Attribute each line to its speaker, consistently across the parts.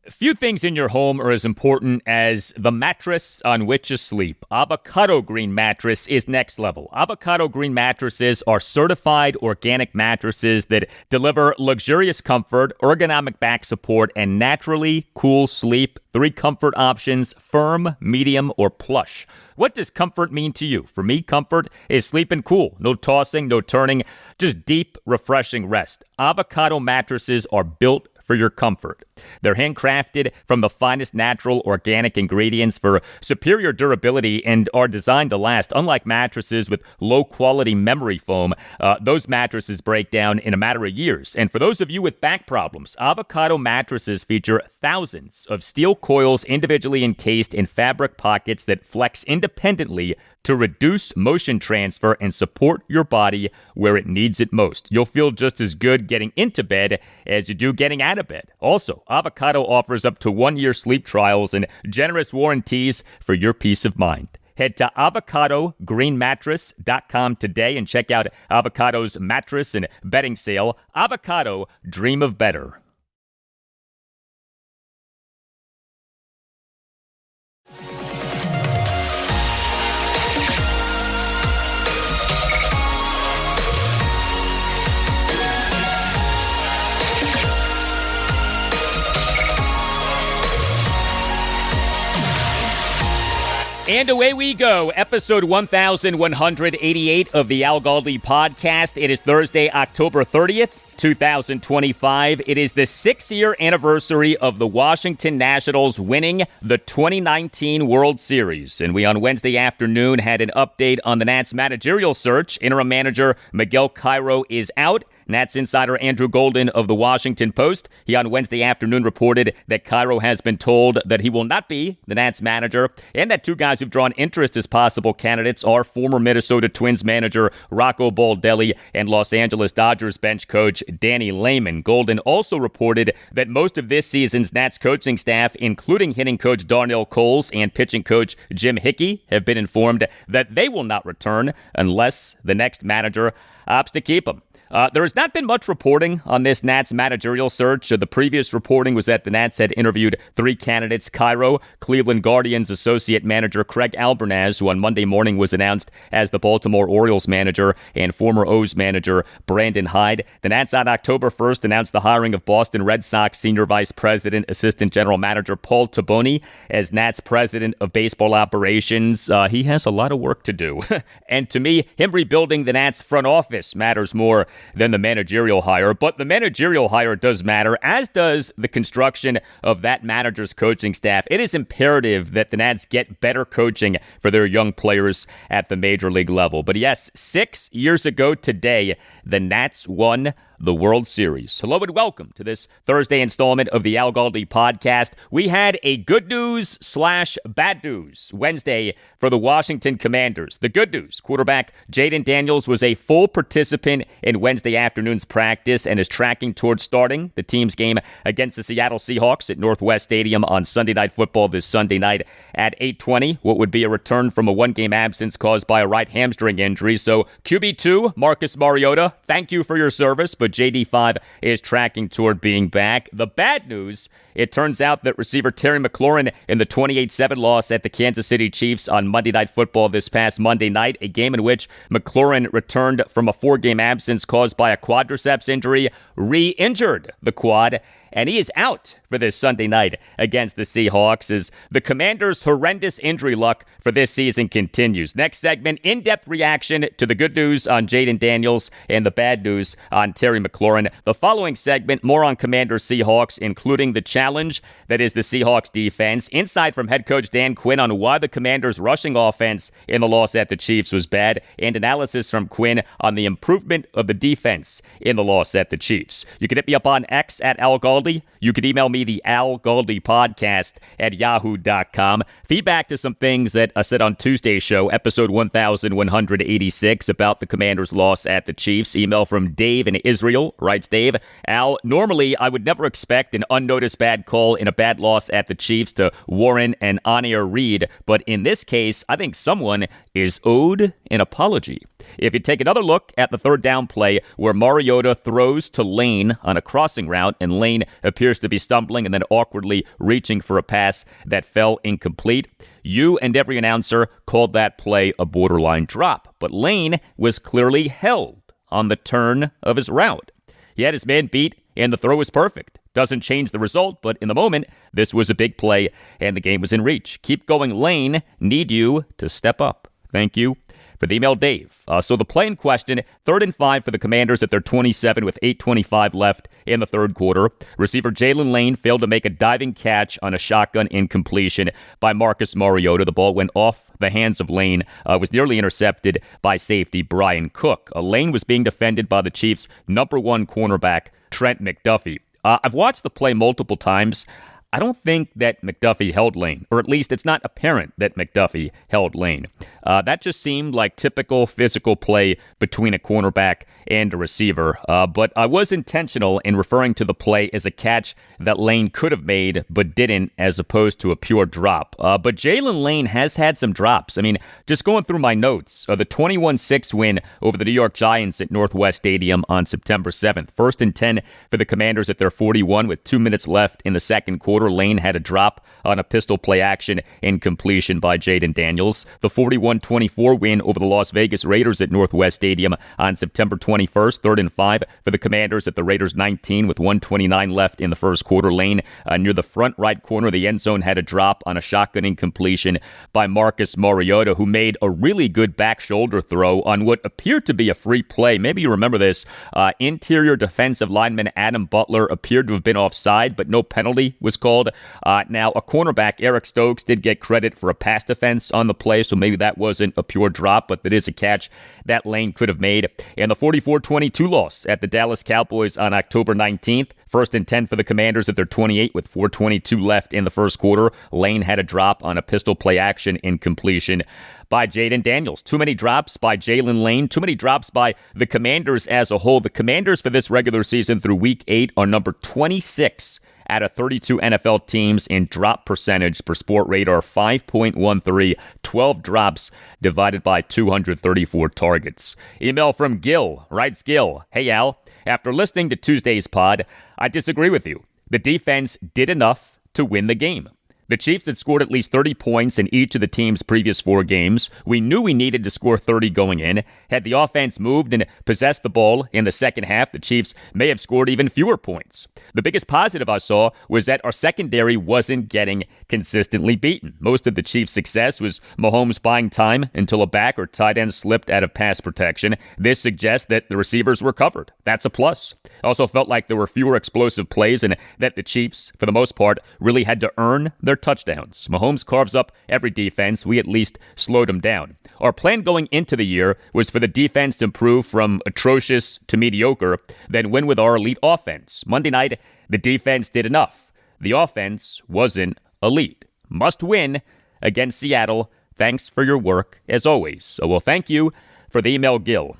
Speaker 1: Few things in your home are as important as the mattress on which you sleep. Avocado Green mattress is next level. Avocado Green mattresses are certified organic mattresses that deliver luxurious comfort, ergonomic back support, and naturally cool sleep. 3 comfort options: firm, medium, or plush. What does comfort mean to you? For me, comfort is sleeping cool. No tossing, no turning, just deep, refreshing rest. Avocado mattresses are built for your comfort. They're handcrafted from the finest natural organic ingredients for superior durability and are designed to last. Unlike mattresses with low-quality memory foam, those mattresses break down in a matter of years. And for those of you with back problems, Avocado mattresses feature thousands of steel coils individually encased in fabric pockets that flex independently to reduce motion transfer and support your body where it needs it most. You'll feel just as good getting into bed as you do getting out of bed. Also, Avocado offers up to 1-year sleep trials and generous warranties for your peace of mind. Head to avocadogreenmattress.com today and check out Avocado's mattress and bedding sale. Avocado, dream of better. And away we go. Episode 1188 of the Al Galdi podcast. It is Thursday, October 30th, 2025. It is the 6-year anniversary of the Washington Nationals winning the 2019 World Series. And we on Wednesday afternoon had an update on the Nats managerial search. Interim manager Miguel Cairo is out. Nats insider Andrew Golden of the Washington Post, he on Wednesday afternoon reported that Cairo has been told that he will not be the Nats manager, and that 2 guys who've drawn interest as possible candidates are former Minnesota Twins manager Rocco Baldelli and Los Angeles Dodgers bench coach Danny Lehman. Golden also reported that most of this season's Nats coaching staff, including hitting coach Darnell Coles and pitching coach Jim Hickey, have been informed that they will not return unless the next manager opts to keep them. There has not been much reporting on this Nats managerial search. The previous reporting was that the Nats had interviewed 3 candidates: Cairo, Cleveland Guardians associate manager Craig Albernaz, who on Monday morning was announced as the Baltimore Orioles manager, and former O's manager Brandon Hyde. The Nats on October 1st announced the hiring of Boston Red Sox senior vice president, assistant general manager Paul Taboni as Nats president of baseball operations. He has a lot of work to do. And to me, him rebuilding the Nats front office matters more than the managerial hire, but the managerial hire does matter, as does the construction of that manager's coaching staff. It is imperative that the Nats get better coaching for their young players at the major league level. But yes, 6 years ago today, the Nats won the World Series. Hello and welcome to this Thursday installment of the Al Galdi podcast. We had a good news / bad news Wednesday for the Washington Commanders. The good news: quarterback Jayden Daniels was a full participant in Wednesday afternoon's practice and is tracking towards starting the team's game against the Seattle Seahawks at Northwest Stadium on Sunday Night Football this Sunday night at 8:20, what would be a return from a 1-game absence caused by a right hamstring injury. So QB2, Marcus Mariota, thank you for your service, but JD5 is tracking toward being back. The bad news: it turns out that receiver Terry McLaurin in the 28-7 loss at the Kansas City Chiefs on Monday Night Football this past Monday night, a game in which McLaurin returned from a 4-game absence caused by a quadriceps injury, re-injured the quad, and he is out for this Sunday night against the Seahawks as the Commanders' horrendous injury luck for this season continues. Next segment, in-depth reaction to the good news on Jayden Daniels and the bad news on Terry McLaurin. The following segment, more on Commanders Seahawks, including the challenge that is the Seahawks defense, insight from head coach Dan Quinn on why the Commanders' rushing offense in the loss at the Chiefs was bad, and analysis from Quinn on the improvement of the defense in the loss at the Chiefs. You can hit me up on X at Al Galdi. You can email me the Al Galdi podcast at yahoo.com. Feedback to some things that I said on Tuesday's show, episode 1186, about the Commanders' loss at the Chiefs. Email from Dave in Israel. Writes Dave: Al, normally I would never expect an unnoticed bad call in a bad loss at the Chiefs to warrant an on-air read, but in this case, I think someone is owed an apology. If you take another look at the third down play where Mariota throws to Lane on a crossing route and Lane appears to be stumbling and then awkwardly reaching for a pass that fell incomplete, you and every announcer called that play a borderline drop. But Lane was clearly held on the turn of his route. He had his man beat and the throw was perfect. Doesn't change the result, but in the moment, this was a big play and the game was in reach. Keep going, Lane. Need you to step up. Thank you for the email, Dave. So the play in question, 3rd and 5 for the Commanders at their 27 with 8:25 left in the third quarter. Receiver Jaylen Lane failed to make a diving catch on a shotgun incompletion by Marcus Mariota. The ball went off the hands of Lane, was nearly intercepted by safety Brian Cook. Lane was being defended by the Chiefs' number 1 cornerback, Trent McDuffie. I've watched the play multiple times. I don't think that McDuffie held Lane, or at least it's not apparent that McDuffie held Lane. That just seemed like typical physical play between a cornerback and a receiver. But I was intentional in referring to the play as a catch that Lane could have made but didn't, as opposed to a pure drop. But Jaylen Lane has had some drops. I mean, just going through my notes, the 21-6 win over the New York Giants at Northwest Stadium on September 7th. 1st and 10 for the Commanders at their 41 with 2 minutes left in the second quarter. Lane had a drop on a pistol play action incompletion by Jayden Daniels. The 41-24 win over the Las Vegas Raiders at Northwest Stadium on September 21st, 3rd and 5 for the Commanders at the Raiders 19 with 1:29 left in the first quarter. Lane near the front right corner of the end zone had a drop on a shotgun incompletion by Marcus Mariota, who made a really good back shoulder throw on what appeared to be a free play. Maybe you remember this. Interior defensive lineman Adam Butler appeared to have been offside, but no penalty was called. Now, a cornerback, Eric Stokes, did get credit for a pass defense on the play, so maybe that wasn't a pure drop, but that is a catch that Lane could have made. And the 44-22 loss at the Dallas Cowboys on October 19th. 1st and 10 for the Commanders at their 28 with 4:22 left in the first quarter. Lane had a drop on a pistol play action incompletion by Jayden Daniels. Too many drops by Jaylen Lane. Too many drops by the Commanders as a whole. The Commanders for this regular season through Week 8 are number 26 out of 32 NFL teams in drop percentage per Sport Radar, 5.13, 12 drops divided by 234 targets. Email from Gil, writes Gil, "Hey Al, after listening to Tuesday's pod, I disagree with you. The defense did enough to win the game. The Chiefs had scored at least 30 points in each of the team's previous 4 games. We knew we needed to score 30 going in. Had the offense moved and possessed the ball in the second half, the Chiefs may have scored even fewer points. The biggest positive I saw was that our secondary wasn't getting consistently beaten. Most of the Chiefs' success was Mahomes buying time until a back or tight end slipped out of pass protection. This suggests that the receivers were covered. That's a plus. Also felt like there were fewer explosive plays and that the Chiefs, for the most part, really had to earn their touchdowns. Mahomes carves up every defense. We at least slowed him down. Our plan going into the year was for the defense to improve from atrocious to mediocre, then win with our elite offense. Monday night, the defense did enough. The offense wasn't elite. Must win against Seattle. Thanks for your work, as always." So, well, thank you for the email, Gil.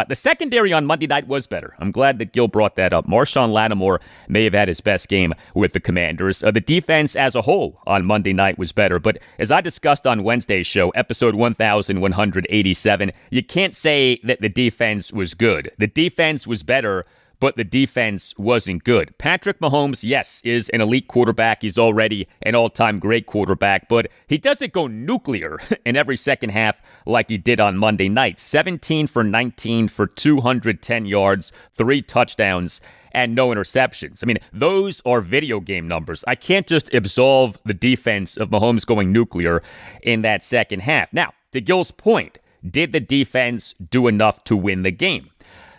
Speaker 1: The secondary on Monday night was better. I'm glad that Gil brought that up. Marshawn Lattimore may have had his best game with the Commanders. The defense as a whole on Monday night was better. But as I discussed on Wednesday's show, episode 1187, you can't say that the defense was good. The defense was better, but the defense wasn't good. Patrick Mahomes, yes, is an elite quarterback. He's already an all-time great quarterback, but he doesn't go nuclear in every second half like he did on Monday night. 17 for 19 for 210 yards, 3 touchdowns, and no interceptions. I mean, those are video game numbers. I can't just absolve the defense of Mahomes going nuclear in that second half. Now, to Gil's point, did the defense do enough to win the game?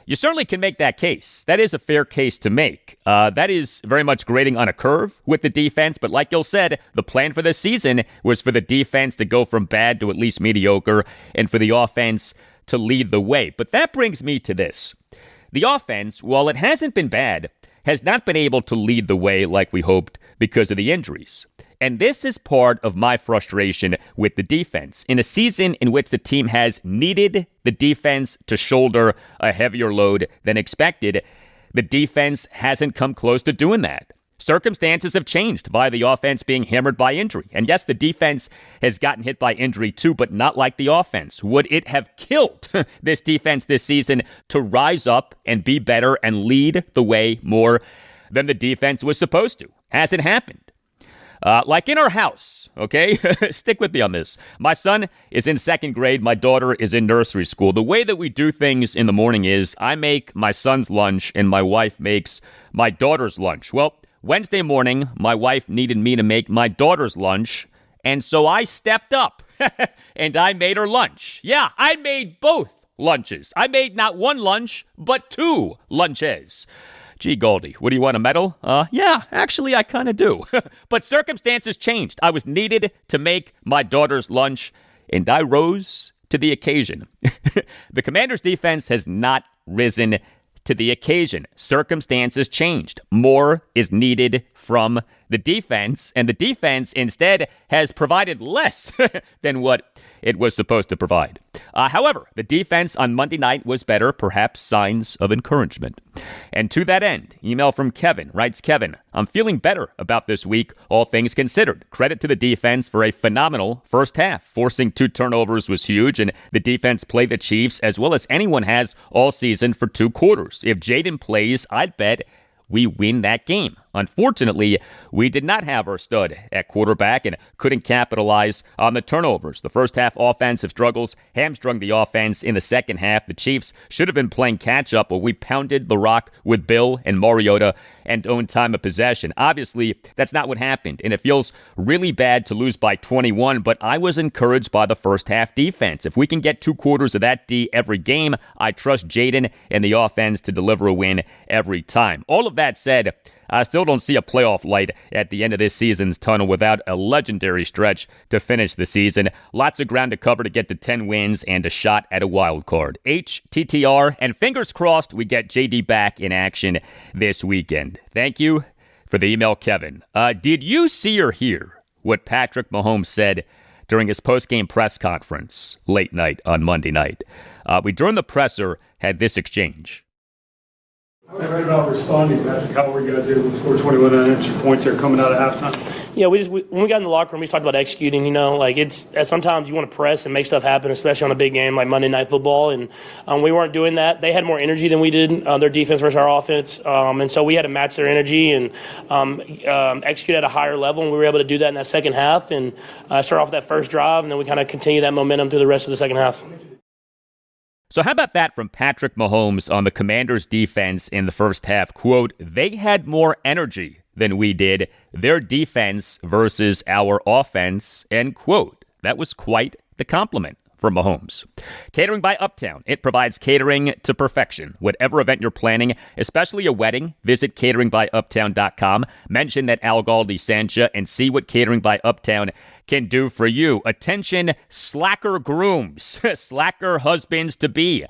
Speaker 1: You certainly can make that case. That is a fair case to make. That is very much grading on a curve with the defense. But like Gil said, the plan for this season was for the defense to go from bad to at least mediocre and for the offense to lead the way. But that brings me to this. The offense, while it hasn't been bad, has not been able to lead the way like we hoped because of the injuries. And this is part of my frustration with the defense. In a season in which the team has needed the defense to shoulder a heavier load than expected, the defense hasn't come close to doing that. Circumstances have changed by the offense being hammered by injury. And yes, the defense has gotten hit by injury too, but not like the offense. Would it have killed this defense this season to rise up and be better and lead the way more than the defense was supposed to? Hasn't happened. Like in our house, okay? Stick with me on this. My son is in second grade. My daughter is in nursery school. The way that we do things in the morning is I make my son's lunch and my wife makes my daughter's lunch. Well, Wednesday morning, my wife needed me to make my daughter's lunch, and so I stepped up and I made her lunch. Yeah, I made both lunches. I made not one lunch, but two lunches. Gee, Galdi, what do you want, a medal? Yeah, actually, I kind of do. But circumstances changed. I was needed to make my daughter's lunch, and I rose to the occasion. The Commanders' defense has not risen to the occasion. Circumstances changed. More is needed from the defense, and the defense instead has provided less than what it was supposed to provide. However, the defense on Monday night was better, perhaps signs of encouragement. And to that end, email from Kevin writes, Kevin, I'm feeling better about this week, all things considered. Credit to the defense for a phenomenal first half. Forcing 2 turnovers was huge, and the defense played the Chiefs as well as anyone has all season for 2 quarters. If Jayden plays, I'd bet we win that game. Unfortunately, we did not have our stud at quarterback and couldn't capitalize on the turnovers. The first half offensive struggles hamstrung the offense in the second half. The Chiefs should have been playing catch-up, but we pounded the rock with Bill and Mariota and owned time of possession. Obviously, that's not what happened, and it feels really bad to lose by 21, but I was encouraged by the first half defense. If we can get 2 quarters of that D every game, I trust Jayden and the offense to deliver a win every time. All of that said, I still don't see a playoff light at the end of this season's tunnel without a legendary stretch to finish the season. Lots of ground to cover to get to 10 wins and a shot at a wild card. HTTR, and fingers crossed we get JD back in action this weekend. Thank you for the email, Kevin. Did you see or hear what Patrick Mahomes said during his post-game press conference late night on Monday night? We, during the presser, had this exchange.
Speaker 2: Right about responding, Patrick. How were you guys able to score 21 unanswered points there coming out of halftime?
Speaker 3: Yeah, when we got in the locker room, we talked about executing. It's sometimes you want to press and make stuff happen, especially on a big game like Monday Night Football, and we weren't doing that. They had more energy than we did, their defense versus our offense, and so we had to match their energy and execute at a higher level, and we were able to do that in that second half and start off that first drive, and then we kind of continue that momentum through the rest of the second half.
Speaker 1: So how about that from Patrick Mahomes on the Commanders' defense in the first half? Quote, they had more energy than we did, their defense versus our offense, end quote. That was quite the compliment from Mahomes. Catering by Uptown. It provides catering to perfection. Whatever event you're planning, especially a wedding, visit cateringbyuptown.com. Mention that Al Galdi sent you and see what Catering by Uptown can do for you. Attention, slacker grooms, slacker husbands-to-be.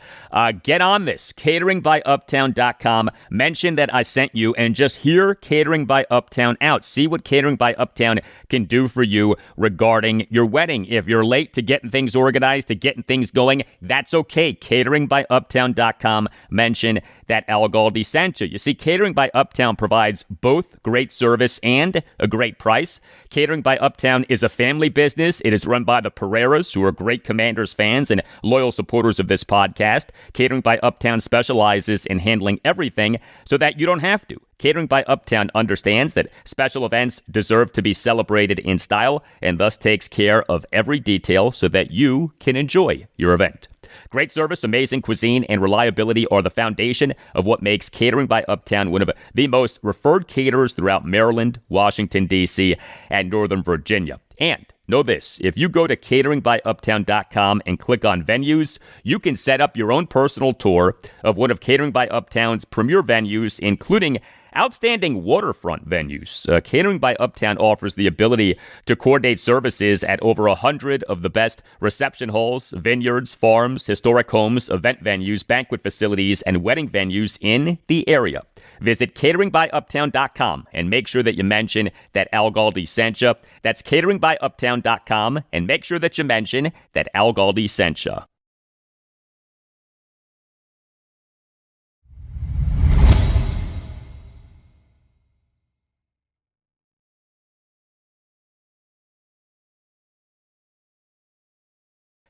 Speaker 1: Get on this. Cateringbyuptown.com. Mention that I sent you and just hear Catering by Uptown out. See what Catering by Uptown can do for you regarding your wedding. If you're late to getting things organized, to getting things going, that's okay. Cateringbyuptown.com. Mention that Al Galdi sent you. You see, Catering by Uptown provides both great service and a great price. Catering by Uptown is a family business. It is run by the Pereiras, who are great Commanders fans and loyal supporters of this podcast. Catering by Uptown specializes in handling everything so that you don't have to. Catering by Uptown understands that special events deserve to be celebrated in style and thus takes care of every detail so that you can enjoy your event. Great service, amazing cuisine, and reliability are the foundation of what makes Catering by Uptown one of the most referred caterers throughout Maryland, Washington, D.C., and Northern Virginia. And know this, if you go to cateringbyuptown.com and click on venues, you can set up your own personal tour of one of Catering by Uptown's premier venues, including outstanding waterfront venues. Catering by Uptown offers the ability to coordinate services at over 100 of the best reception halls, vineyards, farms, historic homes, event venues, banquet facilities, and wedding venues in the area. Visit cateringbyuptown.com and make sure that you mention that Al Galdi sent you. That's cateringbyuptown.com and make sure that you mention that Al Galdi sent you.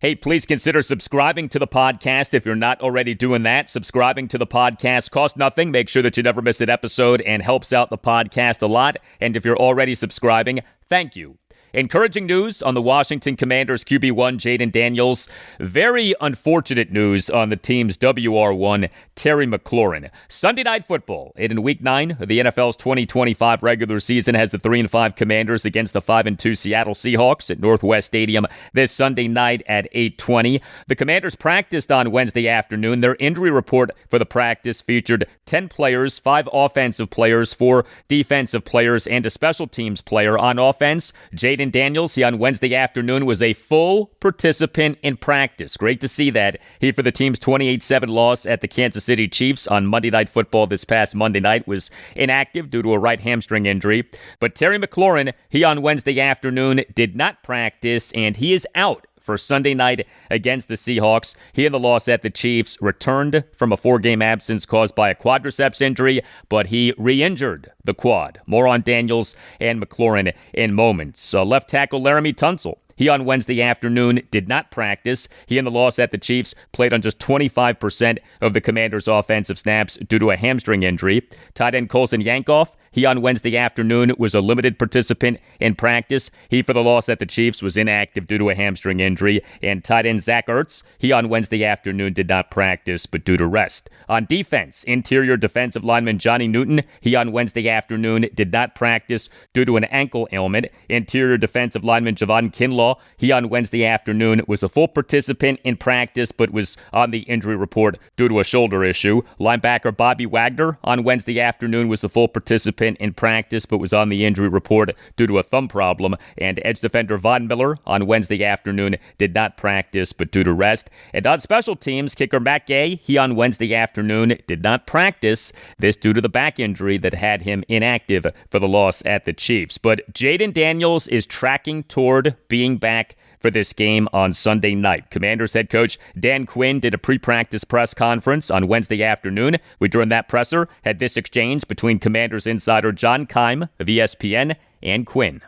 Speaker 1: Hey, please consider subscribing to the podcast if you're not already doing that. Subscribing to the podcast costs nothing. Make sure that you never miss an episode and helps out the podcast a lot. And if you're already subscribing, thank you. Encouraging news on the Washington Commanders QB1 Jayden Daniels. Very unfortunate news on the team's WR1 Terry McLaurin. Sunday Night Football in Week 9 of the NFL's 2025 regular season has the 3-5 Commanders against the 5-2 Seattle Seahawks at Northwest Stadium this Sunday night at 8:20. The Commanders practiced on Wednesday afternoon. Their injury report for the practice featured 10 players, 5 offensive players, 4 defensive players, and a special teams player. On offense, Jayden Daniels, he on Wednesday afternoon was a full participant in practice. Great to see that. He, for the team's 28-7 loss at the Kansas City Chiefs on Monday Night Football this past Monday night, was inactive due to a right hamstring injury. But Terry McLaurin, he on Wednesday afternoon did not practice, and he is out for Sunday night against the Seahawks. He, in the loss at the Chiefs, returned from a 4-game absence caused by a quadriceps injury, but he re-injured the quad. More on Daniels and McLaurin in moments. Left tackle Laramie Tunsil, he on Wednesday afternoon did not practice. He, in the loss at the Chiefs, played on just 25% of the Commanders' offensive snaps due to a hamstring injury. Tight end Colson Yankoff, he on Wednesday afternoon was a limited participant in practice. He, for the loss at the Chiefs, was inactive due to a hamstring injury. And tight end Zach Ertz, he on Wednesday afternoon did not practice, but due to rest. On defense, interior defensive lineman Johnny Newton, he on Wednesday afternoon did not practice due to an ankle ailment. Interior defensive lineman Javon Kinlaw, he on Wednesday afternoon was a full participant in practice, but was on the injury report due to a shoulder issue. Linebacker Bobby Wagner on Wednesday afternoon was a full participant in practice, but was on the injury report due to a thumb problem. And edge defender Von Miller on Wednesday afternoon did not practice, but due to rest. And on special teams, kicker Matt Gay, he on Wednesday afternoon did not practice. This due to the back injury that had him inactive for the loss at the Chiefs. But Jayden Daniels is tracking toward being back for this game on Sunday night. Commanders head coach Dan Quinn did a pre-practice press conference on Wednesday afternoon. During that presser, had this exchange between Commanders insider John Keim of ESPN and Quinn.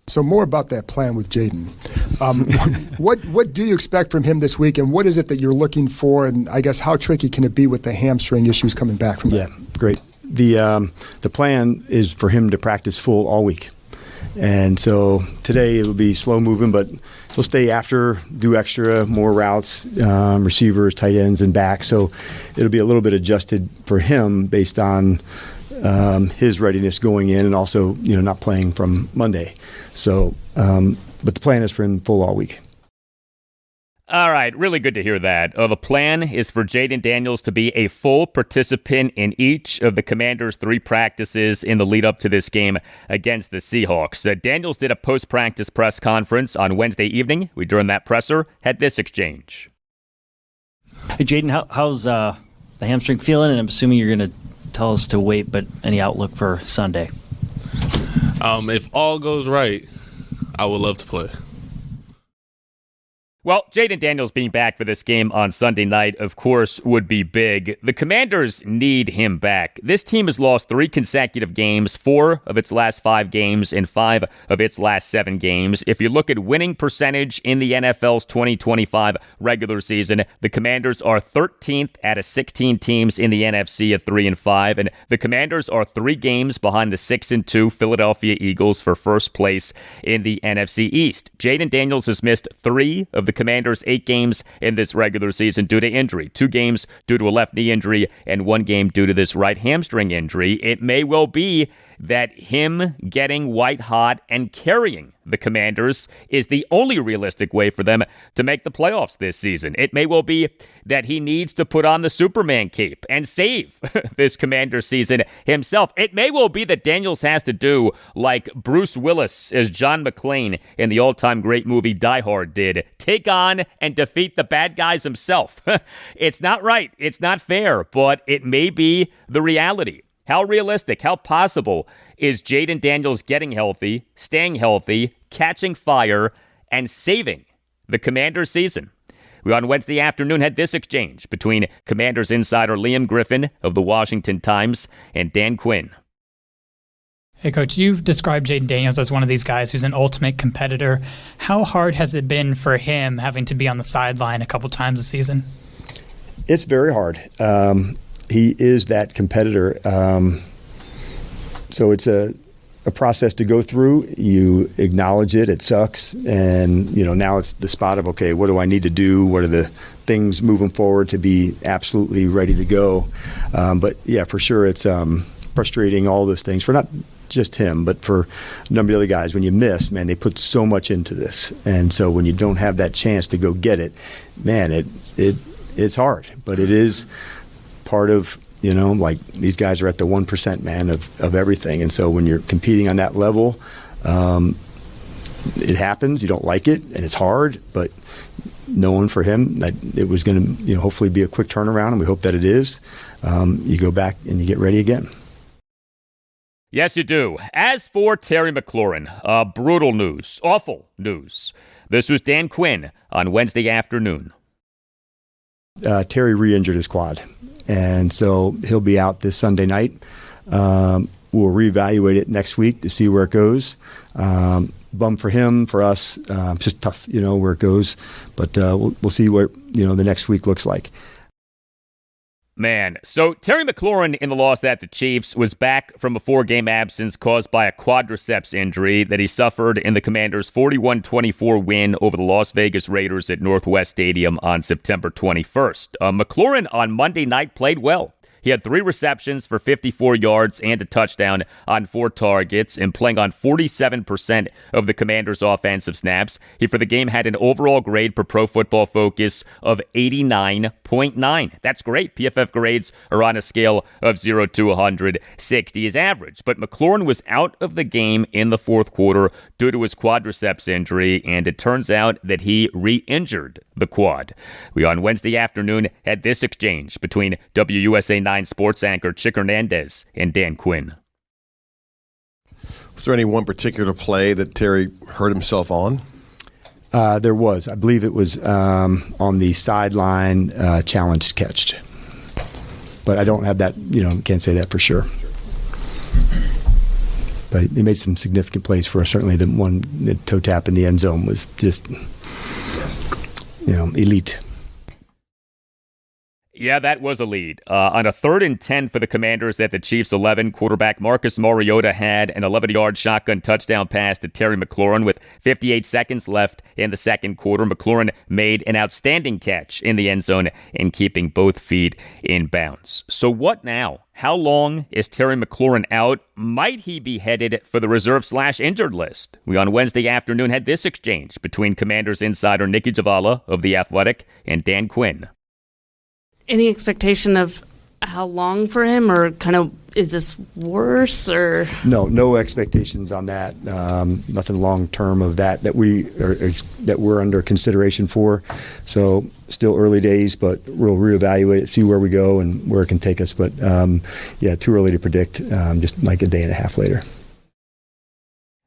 Speaker 4: So more about that plan with Jayden. What do you expect from him this week, and what is it that you're looking for, and I guess how tricky can it be with the hamstring issues coming back from that?
Speaker 5: Yeah, great. The plan is for him to practice full all week. And so today it will be slow moving, but he'll stay after, do extra, more routes, receivers, tight ends, and back. So it'll be a little bit adjusted for him based on his readiness going in, and also, not playing from Monday. So, but the plan is for him full all week.
Speaker 1: All right, really good to hear that. The plan is for Jayden Daniels to be a full participant in each of the Commanders' 3 practices in the lead up to this game against the Seahawks. Daniels did a post-practice press conference on Wednesday evening. During that presser, had this exchange.
Speaker 6: Hey, Jayden, how's the hamstring feeling? And I'm assuming you're going to tell us to wait, but any outlook for Sunday?
Speaker 7: If all goes right, I would love to play.
Speaker 1: Well, Jayden Daniels being back for this game on Sunday night, of course, would be big. The Commanders need him back. This team has lost 3 consecutive games, 4 of its last 5 games, and 5 of its last 7 games. If you look at winning percentage in the NFL's 2025 regular season, the Commanders are 13th out of 16 teams in the NFC at 3-5, and the Commanders are 3 games behind the 6-2 Philadelphia Eagles for first place in the NFC East. Jayden Daniels has missed 3 of the Commanders' 8 games in this regular season due to injury. 2 games due to a left knee injury and 1 game due to this right hamstring injury. It may well be that him getting white hot and carrying the Commanders is the only realistic way for them to make the playoffs this season. It may well be that he needs to put on the Superman cape and save this Commander season himself. It may well be that Daniels has to do like Bruce Willis as John McClane in the all-time great movie Die Hard did. Take on and defeat the bad guys himself. It's not right. It's not fair, but it may be the reality. How realistic, how possible is Jayden Daniels getting healthy, staying healthy, catching fire, and saving the Commanders season? We on Wednesday afternoon had this exchange between Commanders insider Liam Griffin of the Washington Times and Dan Quinn.
Speaker 8: Hey, Coach, you've described Jayden Daniels as one of these guys who's an ultimate competitor. How hard has it been for him having to be on the sideline a couple times a season?
Speaker 5: It's very hard. He is that competitor. So it's a process to go through. You acknowledge it. It sucks. And, now it's the spot of, okay, what do I need to do? What are the things moving forward to be absolutely ready to go? But, yeah, for sure it's frustrating, all those things, for not just him, but for a number of other guys. When you miss, man, they put so much into this. And so when you don't have that chance to go get it, man, it's hard. But it is part of, like these guys are at the 1%, man, of everything. And so when you're competing on that level, it happens. You don't like it, and it's hard. But knowing for him that it was going to, hopefully be a quick turnaround, and we hope that it is, you go back and you get ready again.
Speaker 1: Yes, you do. As for Terry McLaurin, brutal news, awful news. This was Dan Quinn on Wednesday afternoon.
Speaker 5: Terry re-injured his quad, and so he'll be out this Sunday night. We'll reevaluate it next week to see where it goes. Bum for him, for us, just tough, where it goes. But we'll see what, the next week looks like.
Speaker 1: Man, so Terry McLaurin in the loss at the Chiefs was back from a 4-game absence caused by a quadriceps injury that he suffered in the Commanders' 41-24 win over the Las Vegas Raiders at Northwest Stadium on September 21st. McLaurin on Monday night played well. He had 3 receptions for 54 yards and a touchdown on 4 targets, and playing on 47% of the Commanders' offensive snaps. He, for the game, had an overall grade per Pro Football Focus of 89.9. That's great. PFF grades are on a scale of 0 to 160 is average. But McLaurin was out of the game in the fourth quarter due to his quadriceps injury, and it turns out that he re-injured the quad. We, on Wednesday afternoon, had this exchange between WUSA 9 sports anchor Chick Hernandez and Dan Quinn.
Speaker 9: Was there any one particular play that Terry hurt himself on?
Speaker 5: There was. I believe it was on the sideline challenge catch. But I don't have that, can't say that for sure. But he made some significant plays for us. Certainly the one, the toe tap in the end zone was just, elite.
Speaker 1: Yeah, that was a lead. On a 3rd and 10 for the Commanders at the Chiefs' 11, quarterback Marcus Mariota had an 11-yard shotgun touchdown pass to Terry McLaurin with 58 seconds left in the second quarter. McLaurin made an outstanding catch in the end zone in keeping both feet in bounds. So what now? How long is Terry McLaurin out? Might he be headed for the reserve/injured list? We on Wednesday afternoon had this exchange between Commanders insider Nikki Javala of The Athletic and Dan Quinn.
Speaker 10: Any expectation of how long for him, or kind of is this worse, or?
Speaker 5: No expectations on that. Nothing long term of that we're under consideration for. So still early days, but we'll reevaluate it, see where we go and where it can take us. But too early to predict. Just like a day and a half later.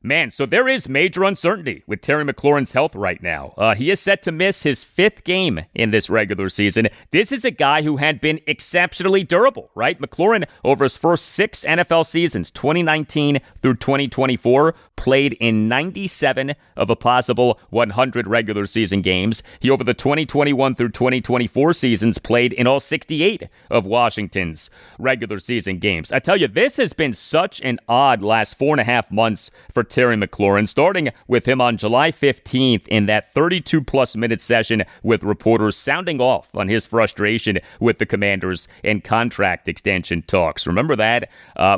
Speaker 1: Man, so there is major uncertainty with Terry McLaurin's health right now. He is set to miss his 5th game in this regular season. This is a guy who had been exceptionally durable, right? McLaurin, over his first 6 NFL seasons, 2019 through 2024, played in 97 of a possible 100 regular season games. He, over the 2021 through 2024 seasons, played in all 68 of Washington's regular season games. I tell you, this has been such an odd last 4.5 months for Terry McLaurin, starting with him on July 15th in that 32-plus minute session with reporters sounding off on his frustration with the Commanders and contract extension talks. Remember that?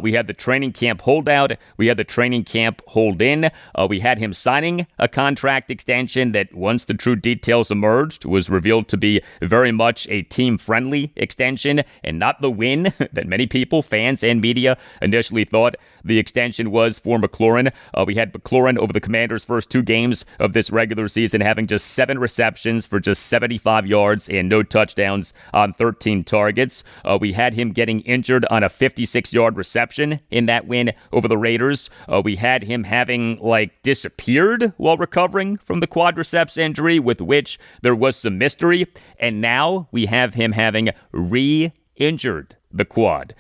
Speaker 1: We had the training camp holdout. We had the training camp hold-in. We had him signing a contract extension that, once the true details emerged, was revealed to be very much a team-friendly extension and not the win that many people, fans and media, initially thought the extension was for McLaurin. We had McLaurin over the Commanders' first 2 games of this regular season having just 7 receptions for just 75 yards and no touchdowns on 13 targets. We had him getting injured on a 56-yard reception in that win over the Raiders. We had him having, disappeared while recovering from the quadriceps injury, with which there was some mystery. And now we have him having re-injured the quad.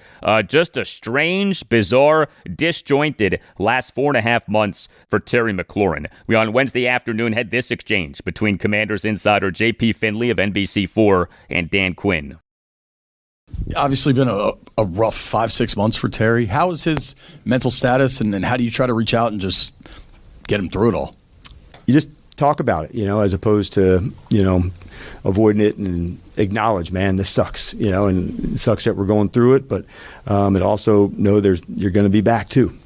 Speaker 1: Just a strange, bizarre, disjointed last 4.5 months for Terry McLaurin. We on Wednesday afternoon had this exchange between Commanders insider J.P. Finley of NBC4 and Dan Quinn.
Speaker 11: Obviously been a rough 5-6 months for Terry. How is his mental status, and how do you try to reach out and just get him through it all?
Speaker 5: You just talk about it, as opposed to, avoiding it, and acknowledge, man, this sucks, and it sucks that we're going through it, but it also know you're going to be back too.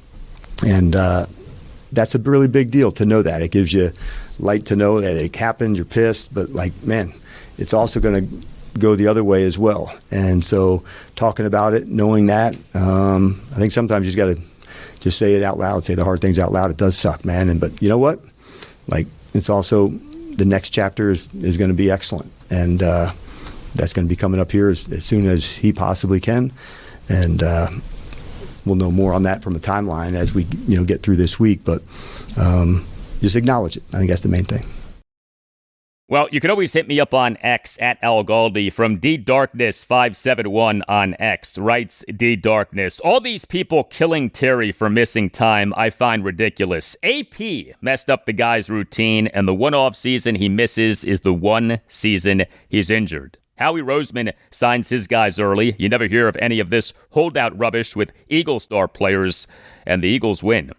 Speaker 5: And that's a really big deal to know that. It gives you light to know that it happened, you're pissed, but man, it's also going to go the other way as well. And so talking about it, knowing that, I think sometimes you just got to just say it out loud, say the hard things out loud. It does suck, man. But you know what? It's also the next chapter is going to be excellent. And that's going to be coming up here as soon as he possibly can. And we'll know more on that from the timeline as we get through this week. But just acknowledge it. I think that's the main thing.
Speaker 1: Well, you can always hit me up on X at Al Galdi. From DDarkness571 on X writes DDarkness. All these people killing Terry for missing time I find ridiculous. AP messed up the guy's routine, and the one off season he misses is the one season he's injured. Howie Roseman signs his guys early. You never hear of any of this holdout rubbish with Eagle star players, and the Eagles win.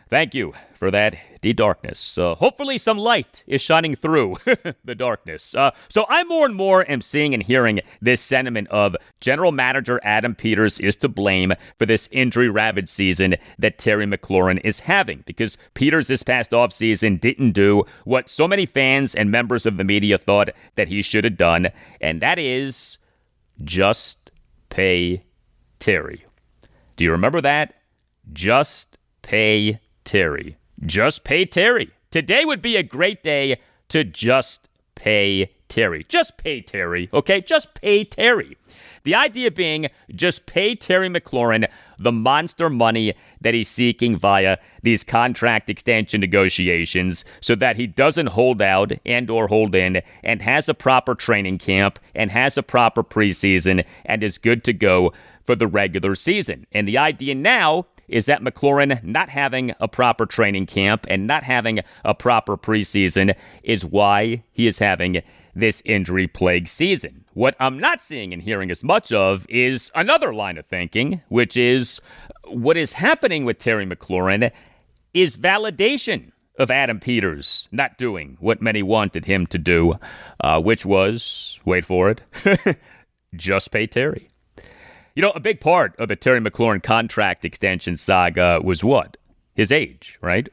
Speaker 1: Thank you for that, D-Darkness. Hopefully some light is shining through the darkness. So I more and more am seeing and hearing this sentiment of General Manager Adam Peters is to blame for this injury-ravaged season that Terry McLaurin is having, because Peters this past offseason didn't do what so many fans and members of the media thought that he should have done, and that is just pay Terry. Do you remember that? Just pay Terry. Just pay Terry. Today would be a great day to just pay Terry. Just pay Terry, okay? Just pay Terry. The idea being just pay Terry McLaurin the monster money that he's seeking via these contract extension negotiations so that he doesn't hold out and or hold in and has a proper training camp and has a proper preseason and is good to go for the regular season. And the idea now is that McLaurin not having a proper training camp and not having a proper preseason is why he is having this injury-plagued season. What I'm not seeing and hearing as much of is another line of thinking, which is what is happening with Terry McLaurin is validation of Adam Peters not doing what many wanted him to do, which was, wait for it, just pay Terry. A big part of the Terry McLaurin contract extension saga was what? His age, right?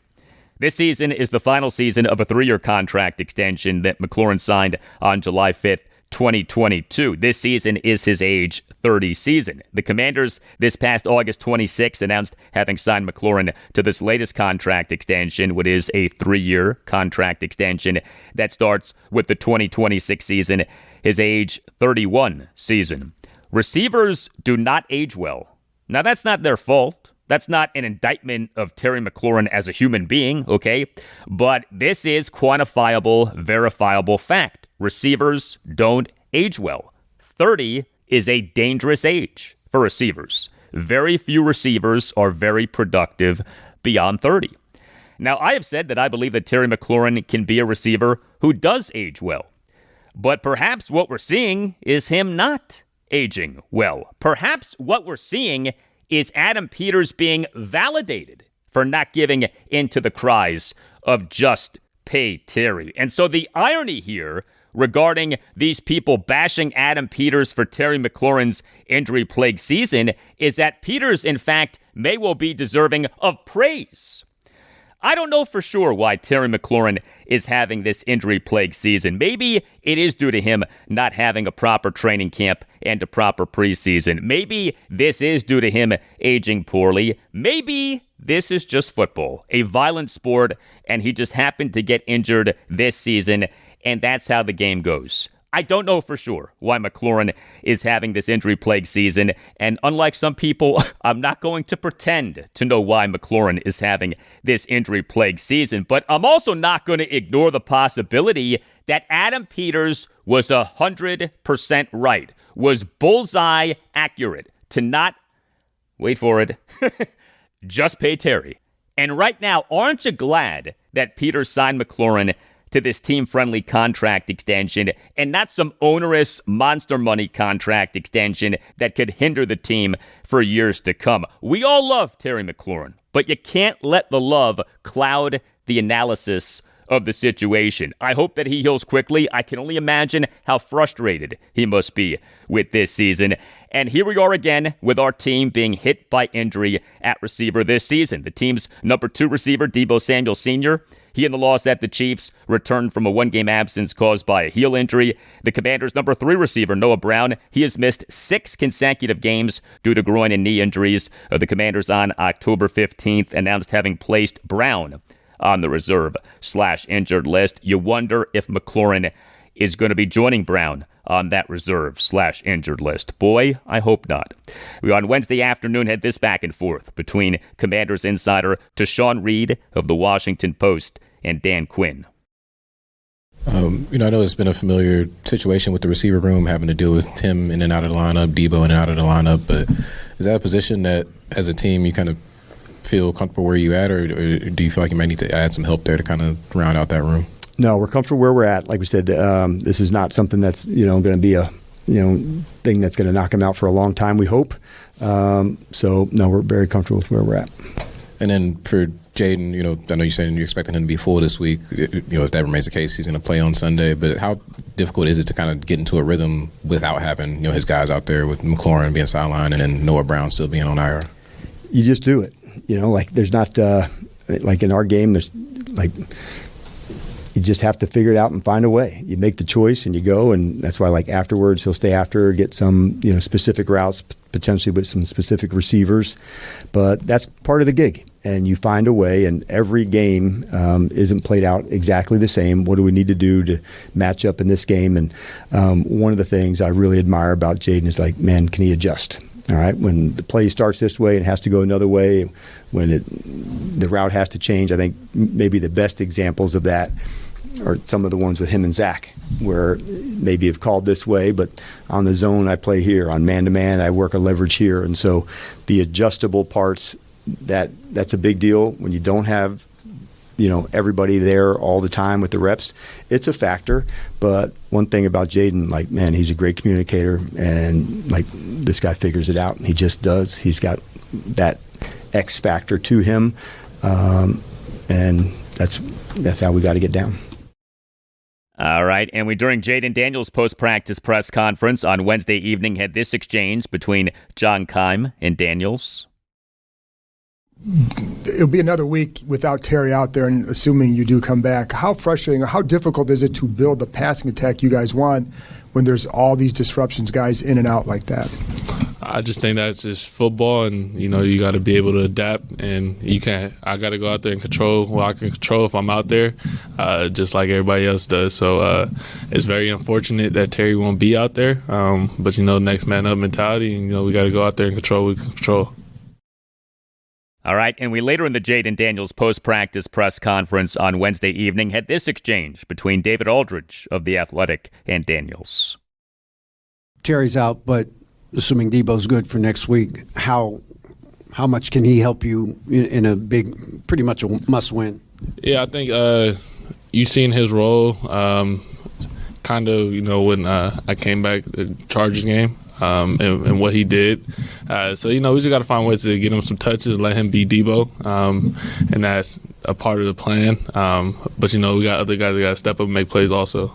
Speaker 1: This season is the final season of a 3-year contract extension that McLaurin signed on July 5th, 2022. This season is his age 30 season. The Commanders this past August 26 announced having signed McLaurin to this latest contract extension, which is a 3-year contract extension that starts with the 2026 season, his age 31 season. Receivers do not age well. Now, that's not their fault. That's not an indictment of Terry McLaurin as a human being, okay? But this is quantifiable, verifiable fact. Receivers don't age well. 30 is a dangerous age for receivers. Very few receivers are very productive beyond 30. Now, I have said that I believe that Terry McLaurin can be a receiver who does age well. But perhaps what we're seeing is him not aging well. Perhaps what we're seeing is Adam Peters being validated for not giving into the cries of just pay Terry. And so the irony here regarding these people bashing Adam Peters for Terry McLaurin's injury-plagued season is that Peters, in fact, may well be deserving of praise. I don't know for sure why Terry McLaurin is having this injury-plagued season. Maybe it is due to him not having a proper training camp and a proper preseason. Maybe this is due to him aging poorly. Maybe this is just football, a violent sport, and he just happened to get injured this season, and that's how the game goes. I don't know for sure why McLaurin is having this injury-plagued season, and unlike some people, I'm not going to pretend to know why McLaurin is having this injury-plagued season, but I'm also not going to ignore the possibility that Adam Peters was 100% right, was bullseye accurate, to not, wait for it, just pay Terry. And right now, aren't you glad that Peter signed McLaurin to this team-friendly contract extension and not some onerous monster money contract extension that could hinder the team for years to come? We all love Terry McLaurin, but you can't let the love cloud the analysis of the situation. I hope that he heals quickly. I can only imagine how frustrated he must be with this season. And here we are again with our team being hit by injury at receiver this season. The team's number 2 receiver, Deebo Samuel Sr., he in the loss at the Chiefs returned from a 1-game absence caused by a heel injury. The Commanders' number 3 receiver, Noah Brown, he has missed 6 consecutive games due to groin and knee injuries. The Commanders on October 15th announced having placed Brown on the reserve/injured list. You wonder if McLaurin is going to be joining Brown on that reserve/injured list. Boy, I hope not. We on Wednesday afternoon had this back and forth between Commanders insider Tashawn Reed of the Washington Post and Dan Quinn.
Speaker 12: I know it's been a familiar situation with the receiver room, having to deal with Tim in and out of the lineup, Deebo in and out of the lineup, but is that a position that, as a team, you kind of feel comfortable where you at, or do you feel like you might need to add some help there to kind of round out that room?
Speaker 5: No, we're comfortable where we're at. Like we said, this is not something that's going to be a thing that's going to knock him out for a long time, we hope. So no, we're very comfortable with where we're at.
Speaker 12: And then for Jayden, I know you're saying you're expecting him to be full this week. If that remains the case, he's going to play on Sunday. But how difficult is it to kind of get into a rhythm without having his guys out there, with McLaurin being sidelined and then Noah Brown still being on IR?
Speaker 5: You just do it. Like there's not like in our game, there's like you just have to figure it out and find a way. You make the choice and you go, and that's why like afterwards he'll stay after, get some specific routes, potentially with some specific receivers. But that's part of the gig, and you find a way. And every game isn't played out exactly the same. What do we need to do to match up in this game? And one of the things I really admire about Jayden is like, man, can he adjust? All right, when the play starts this way and has to go another way, when the route has to change, I think maybe the best examples of that are some of the ones with him and Zach, where maybe have called this way, but on the zone I play here, on man-to-man I work a leverage here. And so the adjustable parts, that's a big deal when you don't have everybody there all the time with the reps. It's a factor, but one thing about Jayden, like, man, he's a great communicator, and like this guy figures it out. He just does. He's got that X factor to him, and that's how we got to get down.
Speaker 1: All right, and we, during Jayden Daniels' post-practice press conference on Wednesday evening, had this exchange between John Keim and Daniels.
Speaker 4: It'll be another week without Terry out there, and assuming you do come back, how frustrating or how difficult is it to build the passing attack you guys want when there's all these disruptions, guys in and out like that?
Speaker 7: I just think that's just football, and you got to be able to adapt, and I got to go out there and control what I can control if I'm out there, just like everybody else does. So it's very unfortunate that Terry won't be out there, but next man up mentality, and we got to go out there and control what we can control.
Speaker 1: All right, and we later in the Jayden Daniels post-practice press conference on Wednesday evening had this exchange between David Aldridge of The Athletic and Daniels.
Speaker 13: Terry's out, but assuming Deebo's good for next week, how much can he help you in a big, pretty much a must-win?
Speaker 7: Yeah, I think you've seen his role kind of, when I came back the Chargers game. And what he did. So, we just got to find ways to get him some touches, let him be Deebo, and that's a part of the plan. But, we got other guys that got to step up and make plays also.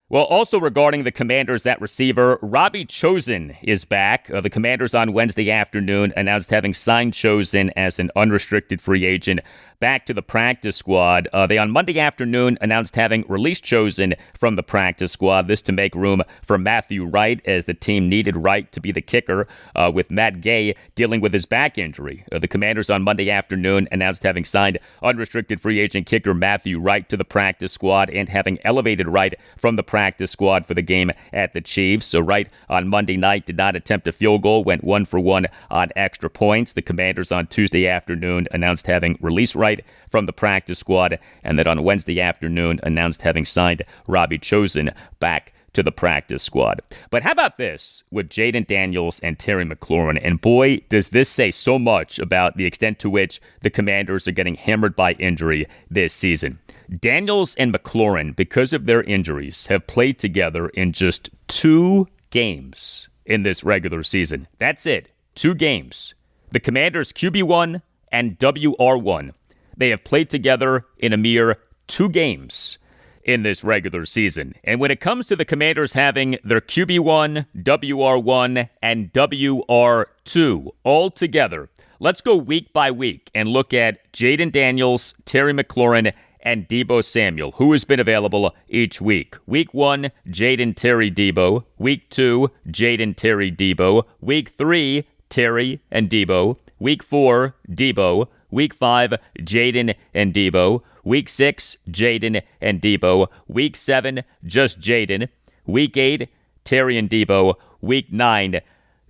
Speaker 1: Well, also regarding the Commanders at receiver, Robbie Chosen is back. The Commanders on Wednesday afternoon announced having signed Chosen as an unrestricted free agent back to the practice squad. They on Monday afternoon announced having released Chosen from the practice squad, this to make room for Matthew Wright, as the team needed Wright to be the kicker with Matt Gay dealing with his back injury. The Commanders on Monday afternoon announced having signed unrestricted free agent kicker Matthew Wright to the practice squad and having elevated Wright from the practice squad for the game at the Chiefs. So Wright on Monday night did not attempt a field goal, went 1 for 1 on extra points. The Commanders on Tuesday afternoon announced having released Wright from the practice squad, and that on Wednesday afternoon announced having signed Robbie Chosen back to the practice squad. But how about this with Jayden Daniels and Terry McLaurin? And boy, does this say so much about the extent to which the Commanders are getting hammered by injury this season. Daniels and McLaurin, because of their injuries, have played together in just 2 games in this regular season. That's it. 2 games. The Commanders' QB1 and WR1. They have played together in a mere 2 games in this regular season. And when it comes to the Commanders having their QB1, WR1, and WR2 all together, let's go week by week and look at Jayden Daniels, Terry McLaurin, and Deebo Samuel, who has been available each week. Week 1, Jayden, Terry, Deebo. Week 2, Jayden, Terry, Deebo. Week 3, Terry and Deebo. Week 4, Deebo. Week 5, Jayden and Deebo. Week 6, Jayden and Deebo. Week 7, just Jayden. Week 8, Terry and Deebo. Week 9,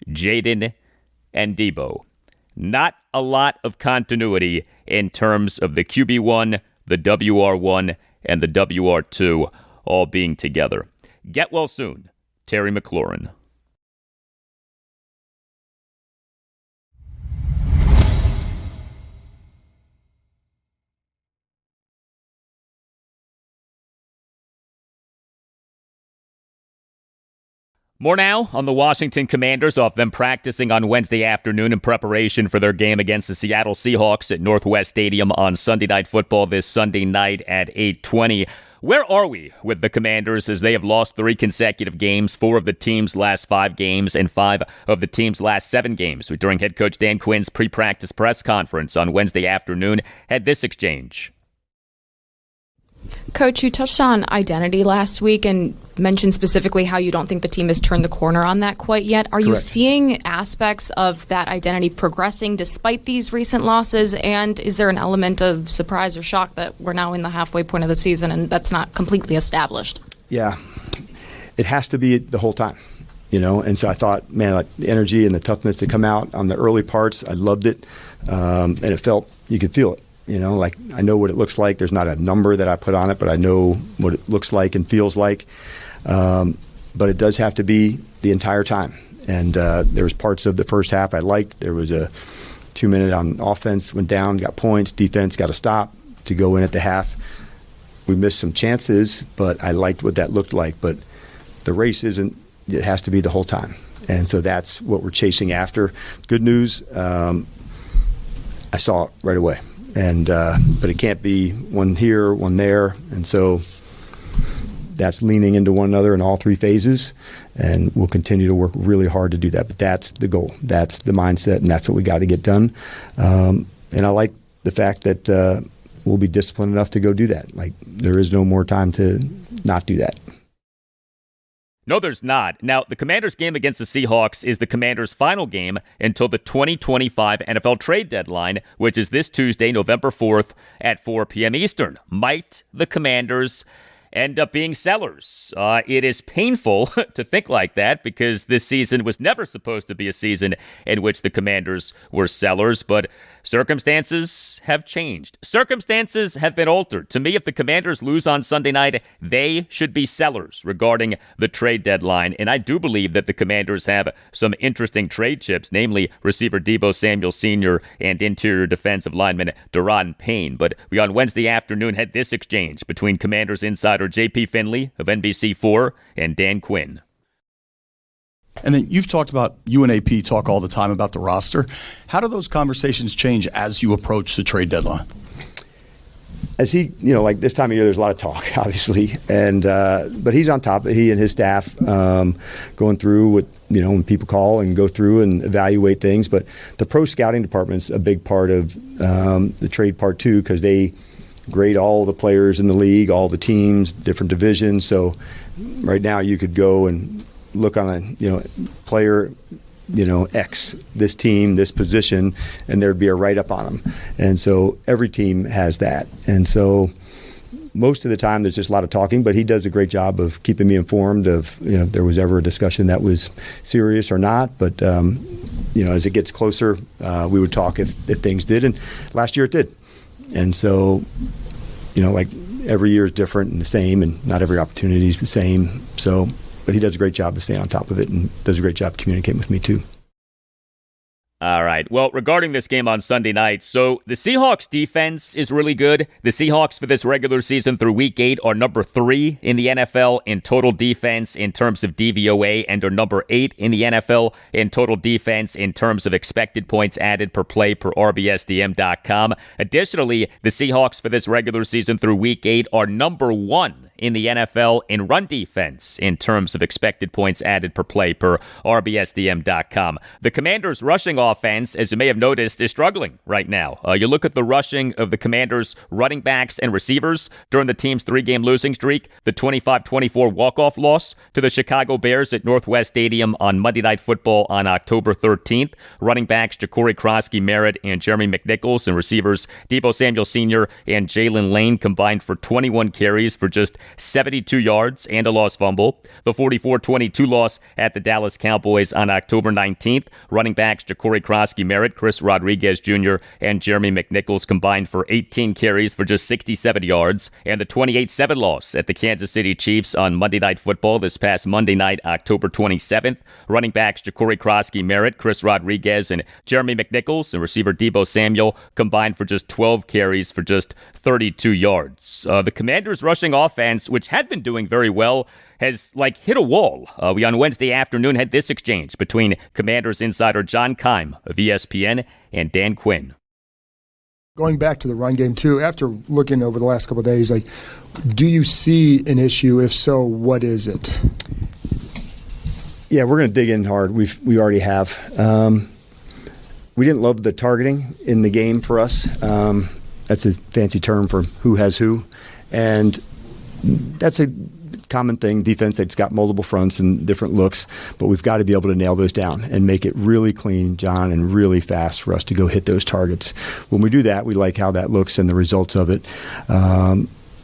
Speaker 1: Jayden and Deebo. Not a lot of continuity in terms of the QB1, the WR1, and the WR2 all being together. Get well soon, Terry McLaurin. More now on the Washington Commanders, off them practicing on Wednesday afternoon in preparation for their game against the Seattle Seahawks at Northwest Stadium on Sunday Night Football this Sunday night at 8:20. Where are we with the Commanders as they have lost 3 consecutive games, 4 of the team's last 5 games, and 5 of the team's last 7 games? During head coach Dan Quinn's pre-practice press conference on Wednesday afternoon, had this exchange.
Speaker 14: Coach, you touched on identity last week and mentioned specifically how you don't think the team has turned the corner on that quite yet. Are you seeing aspects of that identity progressing despite these recent losses? And is there an element of surprise or shock that we're now in the halfway point of the season and that's not completely established?
Speaker 5: Yeah, it has to be the whole time, And so I thought, man, like the energy and the toughness to come out on the early parts, I loved it. And it felt, you could feel it. Like I know what it looks like. There's not a number that I put on it, but I know what it looks like and feels like. But it does have to be the entire time. And there was parts of the first half I liked. There was a 2-minute on offense, went down, got points. Defense got a stop to go in at the half. We missed some chances, but I liked what that looked like. But the race isn't. It has to be the whole time. And so that's what we're chasing after. Good news, I saw it right away. And but it can't be one here, one there. And so that's leaning into one another in all 3 phases. And we'll continue to work really hard to do that. But that's the goal. That's the mindset. And that's what we got to get done. And I like the fact that we'll be disciplined enough to go do that. Like there is no more time to not do that.
Speaker 1: No, there's not. Now, the Commanders' game against the Seahawks is the Commanders' final game until the 2025 NFL trade deadline, which is this Tuesday, November 4th at 4 p.m. Eastern. Might the Commanders end up being sellers? It is painful to think like that because this season was never supposed to be a season in which the Commanders were sellers, but circumstances have changed. Circumstances have been altered. To me, if the Commanders lose on Sunday night, they should be sellers regarding the trade deadline, and I do believe that the Commanders have some interesting trade chips, namely receiver Deebo Samuel Sr. and interior defensive lineman Daron Payne. But we on Wednesday afternoon had this exchange between Commanders insider J.P. Finley of NBC4 and Dan Quinn.
Speaker 11: And then you've talked about, you and AP talk all the time about the roster. How do those conversations change as you approach the trade deadline?
Speaker 5: As he, like this time of year, there's a lot of talk, obviously, and but he's on top of it. He and his staff going through what, when people call and go through and evaluate things. But the pro scouting department's a big part of the trade part too, because they grade all the players in the league, all the teams, different divisions. So right now you could go and look on a player X, this team, this position, and there'd be a write-up on them. And so every team has that. And so most of the time there's just a lot of talking, but he does a great job of keeping me informed of, if there was ever a discussion that was serious or not. But, as it gets closer, we would talk if things did. And last year it did. And so, like every year is different and the same, and not every opportunity is the same. So But he does a great job of staying on top of it and does a great job communicating with me too.
Speaker 1: All right. Well, regarding this game on Sunday night, so the Seahawks defense is really good. The Seahawks for this regular season through week 8 are number 3 in the NFL in total defense in terms of DVOA and are number 8 in the NFL in total defense in terms of expected points added per play per RBSDM.com. Additionally, the Seahawks for this regular season through week 8 are number 1 in the NFL in run defense in terms of expected points added per play per RBSDM.com. The Commanders' rushing offense, as you may have noticed, is struggling right now. You look at the rushing of the Commanders' running backs and receivers during the team's 3-game losing streak, the 25-24 walk-off loss to the Chicago Bears at Northwest Stadium on Monday Night Football on October 13th. Running backs Ja'Cory Krosky Merritt and Jeremy McNichols, and receivers Deebo Samuel Sr. and Jalen Lane combined for 21 carries for just 72 yards and a lost fumble. The 44-22 loss at the Dallas Cowboys on October 19th. Running backs Ja'Cory Krosky Merritt, Chris Rodriguez Jr., and Jeremy McNichols combined for 18 carries for just 67 yards. And the 28-7 loss at the Kansas City Chiefs on Monday Night Football this past Monday night, October 27th. Running backs Ja'Cory Krosky Merritt, Chris Rodriguez, and Jeremy McNichols, and receiver Deebo Samuel combined for just 12 carries for just 32 yards. The Commanders' rushing offense, which had been doing very well, has hit a wall. We on Wednesday afternoon had this exchange between Commanders insider John Keim of ESPN and Dan Quinn.
Speaker 4: Going back to the run game too, after looking over the last couple of days, do you see an issue? If so, what is it?
Speaker 5: Yeah, we're going to dig in hard. We already have. We didn't love the targeting in the game for us. That's a fancy term for who has who, and that's a common thing. Defense that's got multiple fronts and different looks, but we've got to be able to nail those down and make it really clean, John, and really fast for us to go hit those targets. When we do that, we like how that looks and the results of it.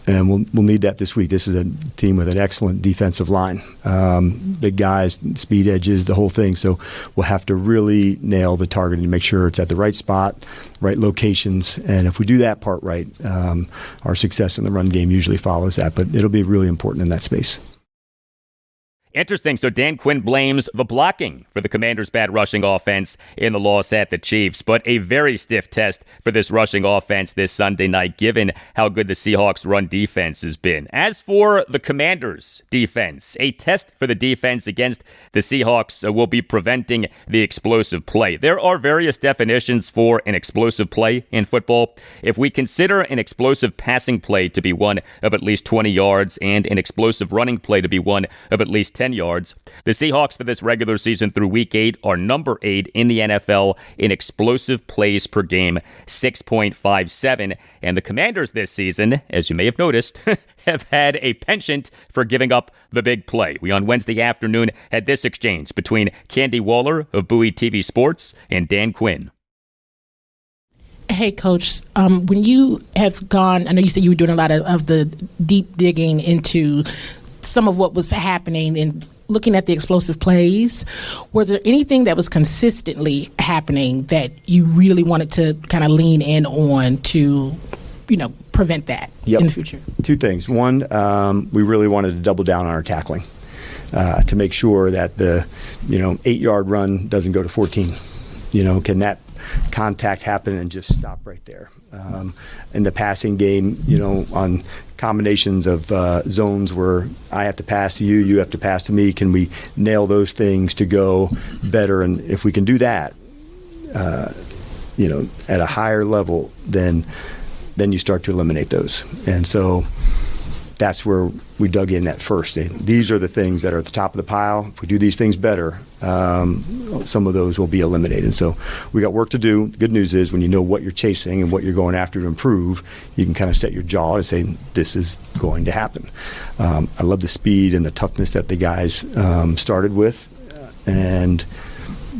Speaker 5: And we'll need that this week. This is a team with an excellent defensive line. Big guys, speed edges, the whole thing. So we'll have to really nail the target and make sure it's at the right spot, right locations. And if we do that part right, our success in the run game usually follows that. But it'll be really important in that space.
Speaker 1: Interesting. So Dan Quinn blames the blocking for the Commanders' bad rushing offense in the loss at the Chiefs, but a very stiff test for this rushing offense this Sunday night, given how good the Seahawks' run defense has been. As for the Commanders' defense, a test for the defense against the Seahawks will be preventing the explosive play. There are various definitions for an explosive play in football. If we consider an explosive passing play to be one of at least 20 yards and an explosive running play to be one of at least 10 yards. The Seahawks for this regular season through week 8 are number 8 in the NFL in explosive plays per game, 6.57. And the Commanders this season, as you may have noticed, have had a penchant for giving up the big play. We on Wednesday afternoon had this exchange between Candy Waller of Bowie TV Sports and Dan Quinn.
Speaker 15: Hey, Coach, when you have gone, I know you said you were doing a lot of the deep digging into some of what was happening and looking at the explosive plays. Was there anything that was consistently happening that you really wanted to kind of lean in on to, prevent that in the future?
Speaker 5: Two things. One, we really wanted to double down on our tackling to make sure that the 8-yard run doesn't go to 14. Can that contact happen and just stop right there? In the passing game, on combinations of zones where I have to pass to you, you have to pass to me, can we nail those things to go better? And if we can do that, at a higher level, then you start to eliminate those. And so that's where we dug in at first. These are the things that are at the top of the pile. If we do these things better, some of those will be eliminated. So we got work to do. The good news is when you know what you're chasing and what you're going after to improve, you can kind of set your jaw and say, this is going to happen. I love the speed and the toughness that the guys started with. And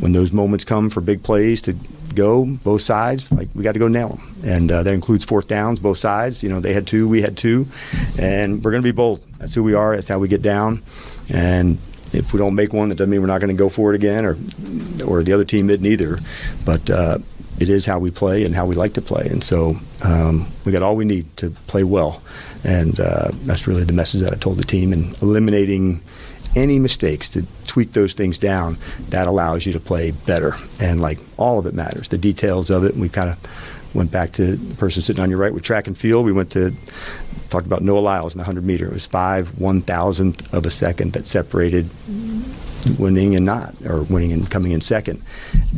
Speaker 5: when those moments come for big plays to go, both sides, we got to go nail them. And that includes fourth downs, both sides. They had 2, we had 2. And we're going to be bold. That's who we are. That's how we get down. And if we don't make one, that doesn't mean we're not going to go for it again, or the other team didn't either. But it is how we play and how we like to play. And so we got all we need to play well. And that's really the message that I told the team. And eliminating any mistakes, to tweak those things down, that allows you to play better. And like all of it matters, the details of it. And we kind of went back to the person sitting on your right with track and field. We talked about Noah Lyles in the 100-meter. It was 5/1000th of a second that separated winning and not, or winning and coming in second.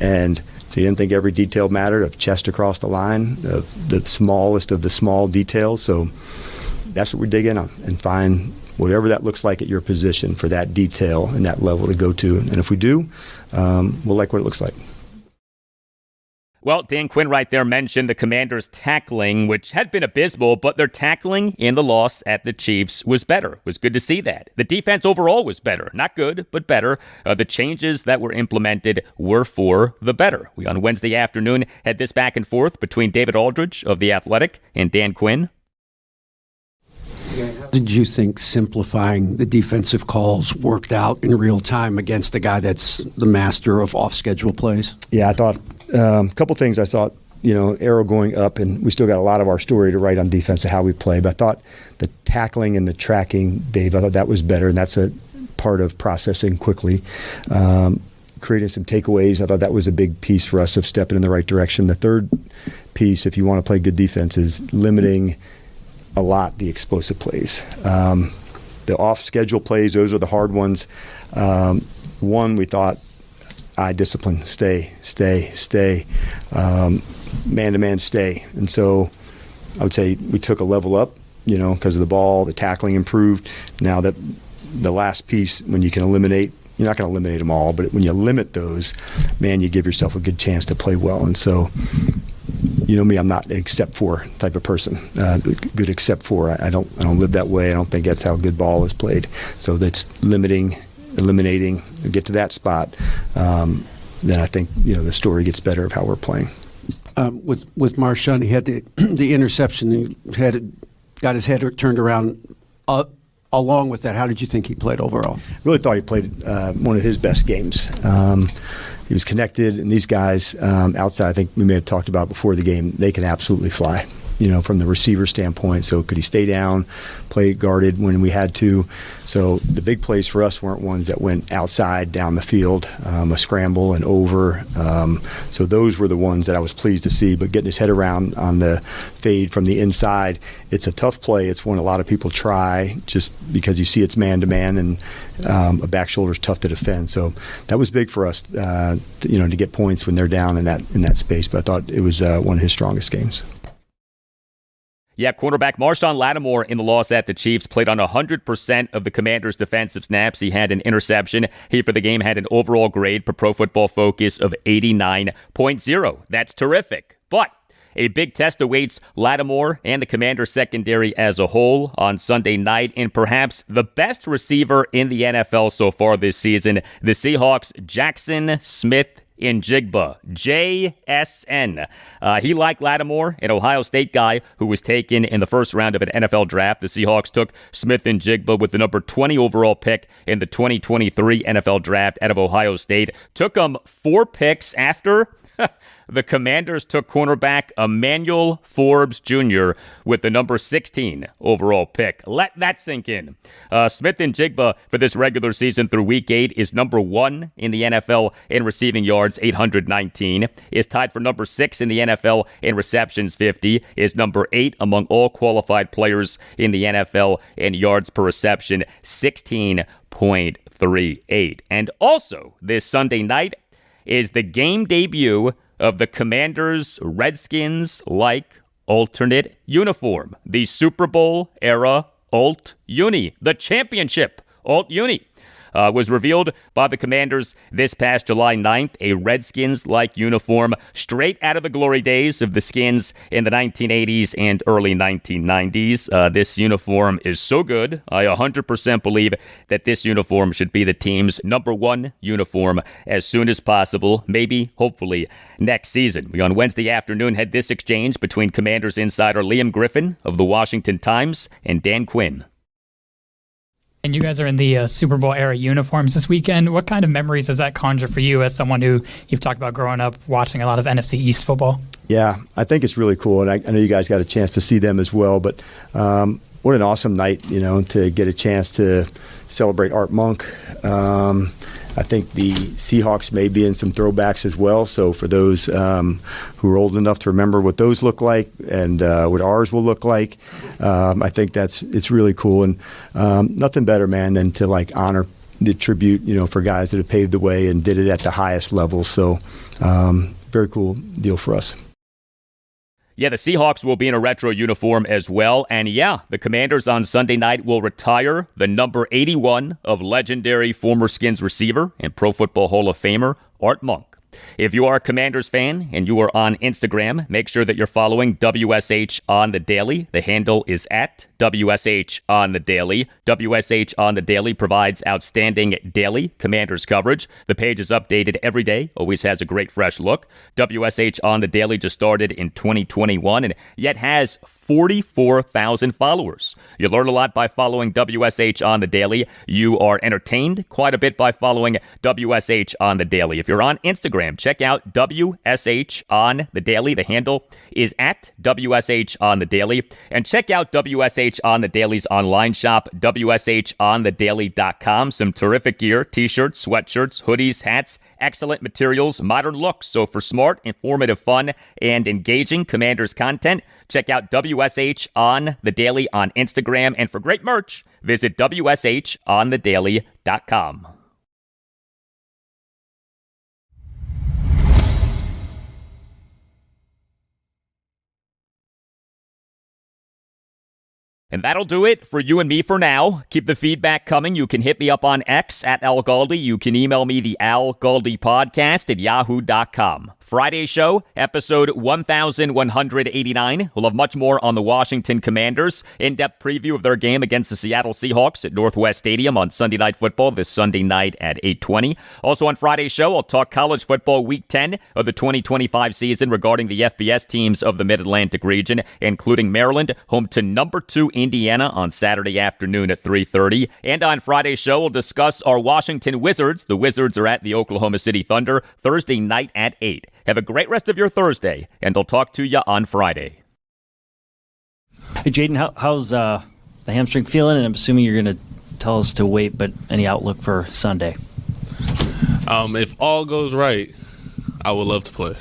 Speaker 5: And so you didn't think every detail mattered, of chest across the line, of the smallest of the small details. So that's what we dig in on and find whatever that looks like at your position for that detail and that level to go to. And if we do, we'll like what it looks like.
Speaker 1: Well, Dan Quinn right there mentioned the Commanders' tackling, which had been abysmal, but their tackling in the loss at the Chiefs was better. It was good to see that. The defense overall was better. Not good, but better. The changes that were implemented were for the better. We, on Wednesday afternoon, had this back and forth between David Aldridge of The Athletic and Dan Quinn.
Speaker 13: Did you think simplifying the defensive calls worked out in real time against a guy that's the master of off-schedule plays?
Speaker 5: Yeah, I thought a couple things. I thought, arrow going up, and we still got a lot of our story to write on defense of how we play. But I thought the tackling and the tracking, Dave, I thought that was better, and that's a part of processing quickly. Creating some takeaways, I thought that was a big piece for us of stepping in the right direction. The third piece, if you want to play good defense, is limiting a lot the explosive plays. The off-schedule plays, those are the hard ones. One, we thought, eye discipline, stay, man-to-man, stay. And so I would say we took a level up, because of the ball, the tackling improved. Now that the last piece, when you can eliminate, you're not going to eliminate them all, but when you limit those, man, you give yourself a good chance to play well. And so, me, I'm not an except for type of person. Good except for. I don't live that way. I don't think that's how good ball is played. So that's eliminating, get to that spot. Then I think the story gets better of how we're playing.
Speaker 13: With Marshawn, he had the interception. He got his head turned around. Along with that, how did you think he played overall?
Speaker 5: Really thought he played one of his best games. He was connected, and these guys outside, I think we may have talked about before the game, they can absolutely fly, from the receiver standpoint. So could he stay down, play guarded when we had to? So the big plays for us weren't ones that went outside down the field, a scramble and over. So those were the ones that I was pleased to see. But getting his head around on the fade from the inside, it's a tough play. It's one a lot of people try just because you see it's man-to-man, and a back shoulder is tough to defend. So that was big for us, to get points when they're down in that space. But I thought it was one of his strongest games.
Speaker 1: Yeah, cornerback Marshawn Lattimore in the loss at the Chiefs played on 100% of the Commanders' defensive snaps. He had an interception. He, for the game, had an overall grade per Pro Football Focus of 89.0. That's terrific. But a big test awaits Lattimore and the Commanders' secondary as a whole on Sunday night, and perhaps the best receiver in the NFL so far this season, the Seahawks' Jackson Smith-Njigba, JSN. He, like Lattimore, an Ohio State guy who was taken in the first round of an NFL draft. The Seahawks took Smith-Njigba with the number 20 overall pick in the 2023 NFL draft out of Ohio State. Took him 4 picks after the Commanders took cornerback Emmanuel Forbes Jr. with the number 16 overall pick. Let that sink in. Smith-Njigba for this regular season through Week 8 is number 1 in the NFL in receiving yards, 819. Is tied for number 6 in the NFL in receptions, 50. Is number 8 among all qualified players in the NFL in yards per reception, 16.38. And also, this Sunday night is the game debut of the Commanders' Redskins-like alternate uniform, the Super Bowl era Alt Uni, the championship Alt Uni. Was revealed by the Commanders this past July 9th, a Redskins-like uniform straight out of the glory days of the Skins in the 1980s and early 1990s. This uniform is so good, I 100% believe that this uniform should be the team's number 1 uniform as soon as possible, maybe, hopefully, next season. We on Wednesday afternoon had this exchange between Commanders insider Liam Griffin of the Washington Times and Dan Quinn.
Speaker 8: And you guys are in the Super Bowl era uniforms this weekend. What kind of memories does that conjure for you as someone who you've talked about growing up watching a lot of NFC East football?
Speaker 5: Yeah, I think it's really cool, and I know you guys got a chance to see them as well. But one what an awesome night, to get a chance to celebrate Art Monk. I think the Seahawks may be in some throwbacks as well. So for those who are old enough to remember what those look like and what ours will look like, I think it's really cool. And nothing better, man, than to honor the tribute, for guys that have paved the way and did it at the highest level. So very cool deal for us.
Speaker 1: Yeah, the Seahawks will be in a retro uniform as well. And yeah, the Commanders on Sunday night will retire the number 81 of legendary former Skins receiver and Pro Football Hall of Famer Art Monk. If you are a Commanders fan and you are on Instagram, make sure that you're following WSH on the Daily. The handle is at WSH on the Daily. WSH on the Daily provides outstanding daily Commanders coverage. The page is updated every day, always has a great fresh look. WSH on the Daily just started in 2021 and yet has 44,000 followers. You learn a lot by following WSH on the Daily. You are entertained quite a bit by following WSH on the Daily. If you're on Instagram, check out WSH on the Daily. The handle is at WSH on the Daily. And check out WSH on the Daily's online shop, WSHonthedaily.com. Some terrific gear, t-shirts, sweatshirts, hoodies, hats, excellent materials, modern looks. So for smart, informative, fun, and engaging Commanders content, check out WSH on the Daily on Instagram. And for great merch, visit WSHonthedaily.com. And that'll do it for you and me for now. Keep the feedback coming. You can hit me up on X at Al Galdi. You can email me the Al Galdi podcast at yahoo.com. Friday show, episode 1189. We'll have much more on the Washington Commanders. In-depth preview of their game against the Seattle Seahawks at Northwest Stadium on Sunday Night Football this Sunday night at 8:20. Also on Friday's show, I'll talk college football week 10 of the 2025 season regarding the FBS teams of the Mid-Atlantic region, including Maryland, home to number 2 Indiana on Saturday afternoon at 3:30. And on Friday's show, we'll discuss our Washington Wizards. The Wizards are at the Oklahoma City Thunder Thursday night at 8. Have a great rest of your Thursday, and I'll talk to you on Friday.
Speaker 6: Hey, Jayden, how's the hamstring feeling? And I'm assuming you're going to tell us to wait, but any outlook for Sunday?
Speaker 7: If all goes right, I would love to play.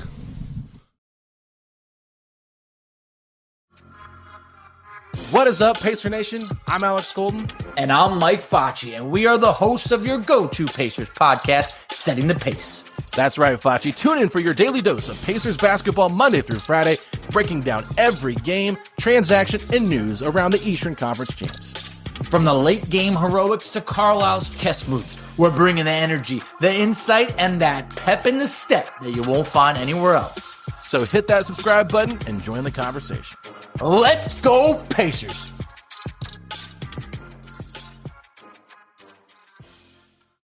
Speaker 16: What is up, Pacer Nation? I'm Alex Golden. And I'm Mike Facci, and we are the hosts of your go-to Pacers podcast, Setting the Pace. That's right, Facci. Tune in for your daily dose of Pacers basketball Monday through Friday, breaking down every game, transaction, and news around the Eastern Conference champs. From the late-game heroics to Carlisle's chess moves, we're bringing the energy, the insight, and that pep in the step that you won't find anywhere else. So hit that subscribe button and join the conversation. Let's go, Pacers!